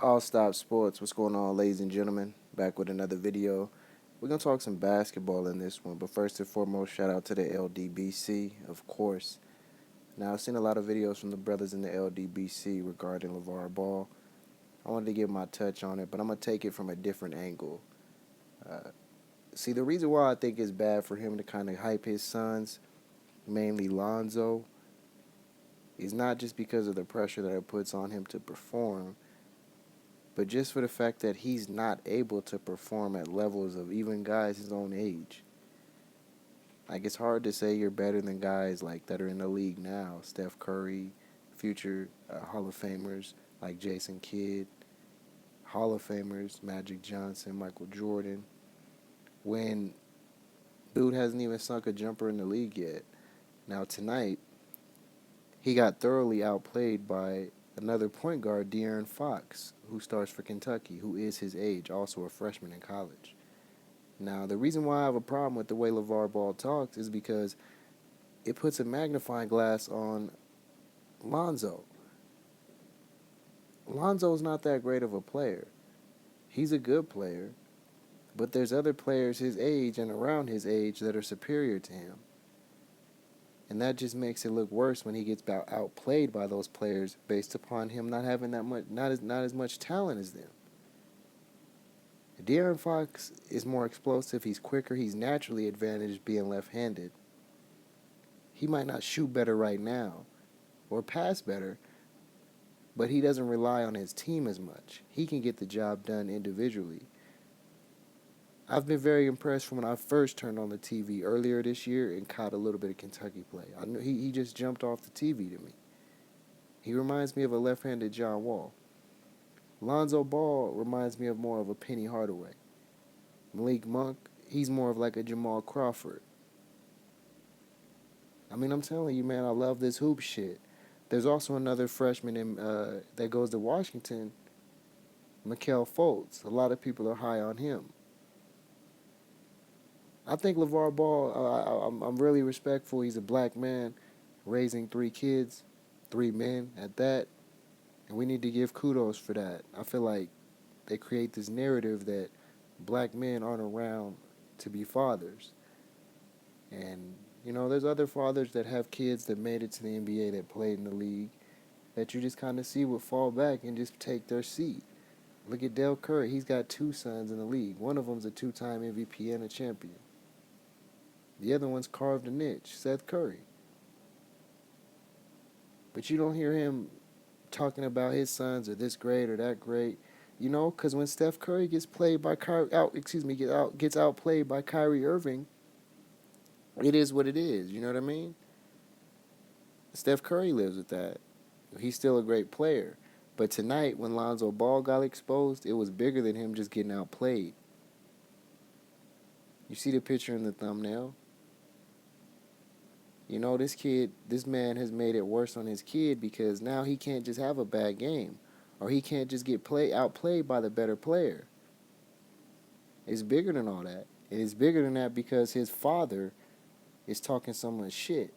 All Stop Sports. What's going on, ladies and gentlemen? Back with another video. We're going to talk some basketball in this one, but first and foremost, shout out to the LDBC, of course. Now, I've seen a lot of videos from the brothers in the LDBC regarding LaVar Ball. I wanted to give my touch on it, but I'm going to take it from a different angle. See, the reason why I think it's bad for him to kind of hype his sons, mainly Lonzo, is not just because of the pressure that it puts on him to perform, but just for the fact that he's not able to perform at levels of even guys his own age. Like, it's hard to say you're better than guys like that are in the league now. Steph Curry, future Hall of Famers like Jason Kidd, Hall of Famers Magic Johnson, Michael Jordan, when dude hasn't even sunk a jumper in the league yet. Now tonight, he got thoroughly outplayed by another point guard, De'Aaron Fox, who starts for Kentucky, who is his age, also a freshman in college. Now, the reason why I have a problem with the way LaVar Ball talks is because it puts a magnifying glass on Lonzo. Lonzo's not that great of a player. He's a good player, but there's other players his age and around his age that are superior to him. And that just makes it look worse when he gets outplayed by those players based upon him not having that much, not as much talent as them. De'Aaron Fox is more explosive. He's quicker. He's naturally advantaged being left-handed. He might not shoot better right now or pass better, but he doesn't rely on his team as much. He can get the job done individually. I've been very impressed from when I first turned on the TV earlier this year and caught a little bit of Kentucky play. I knew he just jumped off the TV to me. He reminds me of a left-handed John Wall. Lonzo Ball reminds me of more of a Penny Hardaway. Malik Monk, he's more of like a Jamal Crawford. I mean, I'm telling you, man, I love this hoop shit. There's also another freshman that goes to Washington, Markelle Fultz. A lot of people are high on him. I think LaVar Ball, I'm really respectful. He's a black man raising 3 kids, 3 men at that. And we need to give kudos for that. I feel like they create this narrative that black men aren't around to be fathers. And, you know, there's other fathers that have kids that made it to the NBA that played in the league that you just kind of see would fall back and just take their seat. Look at Del Curry. He's got 2 sons in the league. One of them's a 2-time MVP and a champion. The other one's carved a niche, Seth Curry. But you don't hear him talking about his sons are this great or that great, you know, because when Steph Curry gets outplayed by Kyrie Irving, it is what it is. You know what I mean? Steph Curry lives with that. He's still a great player. But tonight, when Lonzo Ball got exposed, it was bigger than him just getting outplayed. You see the picture in the thumbnail? You know, this man has made it worse on his kid because now he can't just have a bad game. Or he can't just get outplayed by the better player. It's bigger than all that. And it's bigger than that because his father is talking so much shit.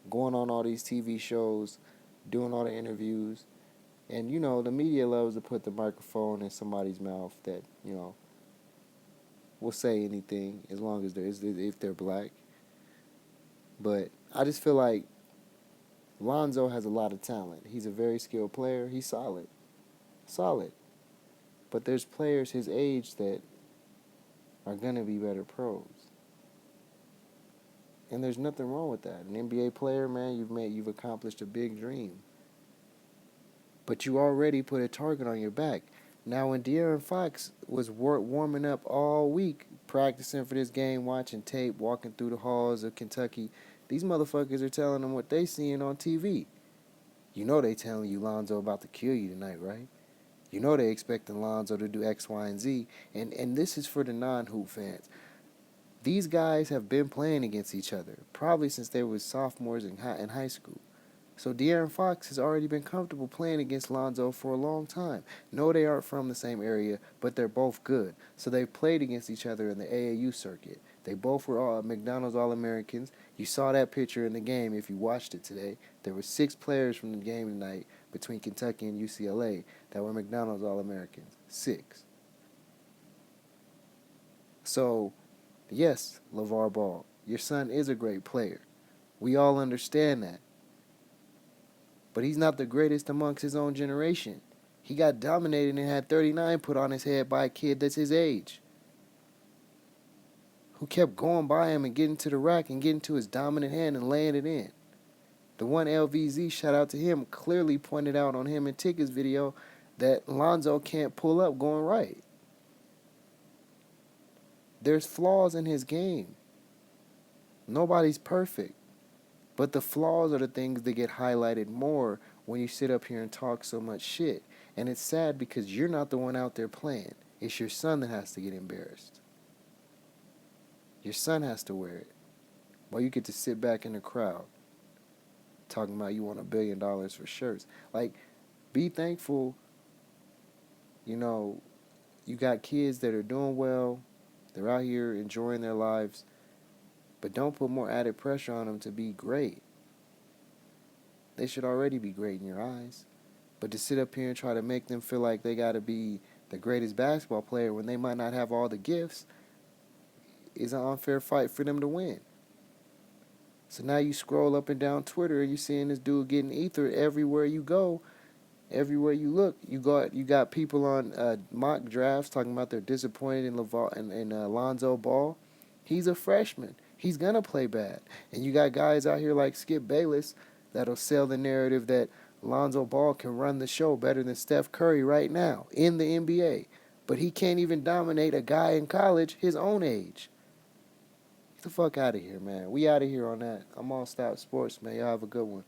Going on all these TV shows, doing all the interviews. And, you know, the media loves to put the microphone in somebody's mouth that, you know, will say anything as long as if they're black. But I just feel like Lonzo has a lot of talent. He's a very skilled player. He's solid. Solid. But there's players his age that are going to be better pros. And there's nothing wrong with that. An NBA player, man, you've accomplished a big dream. But you already put a target on your back. Now, when De'Aaron Fox was warming up all week, practicing for this game, watching tape, walking through the halls of Kentucky, these motherfuckers are telling them what they seeing on TV. You know they telling you Lonzo about to kill you tonight, right? You know they expecting Lonzo to do X, Y, and Z. And this is for the non-hoop fans. These guys have been playing against each other, probably since they were sophomores in high school. So De'Aaron Fox has already been comfortable playing against Lonzo for a long time. No, they aren't from the same area, but they're both good. So they've played against each other in the AAU circuit. They both were all McDonald's All-Americans. You saw that picture in the game if you watched it today. There were 6 players from the game tonight between Kentucky and UCLA that were McDonald's All-Americans. 6. So, yes, LaVar Ball, your son is a great player. We all understand that. But he's not the greatest amongst his own generation. He got dominated and had 39 put on his head by a kid that's his age, who kept going by him and getting to the rack and getting to his dominant hand and laying it in. The one LVZ, shout out to him, clearly pointed out on him and Ticker's video that Lonzo can't pull up going right. There's flaws in his game. Nobody's perfect. But the flaws are the things that get highlighted more when you sit up here and talk so much shit. And it's sad because you're not the one out there playing. It's your son that has to get embarrassed. Your son has to wear it. While you get to sit back in the crowd talking about you want $1 billion for shirts. Like, be thankful, you know, you got kids that are doing well. They're out here enjoying their lives. But don't put more added pressure on them to be great. They should already be great in your eyes. But to sit up here and try to make them feel like they got to be the greatest basketball player when they might not have all the gifts is an unfair fight for them to win. So now you scroll up and down Twitter and you're seeing this dude getting ether everywhere you go. Everywhere you look, you got people on mock drafts talking about they're disappointed in Lonzo Ball. He's a freshman. He's gonna play bad. And you got guys out here like Skip Bayless that'll sell the narrative that Lonzo Ball can run the show better than Steph Curry right now in the NBA. But he can't even dominate a guy in college his own age. Get the fuck out of here, man. We out of here on that. I'm All Stop Sports, man. Y'all have a good one.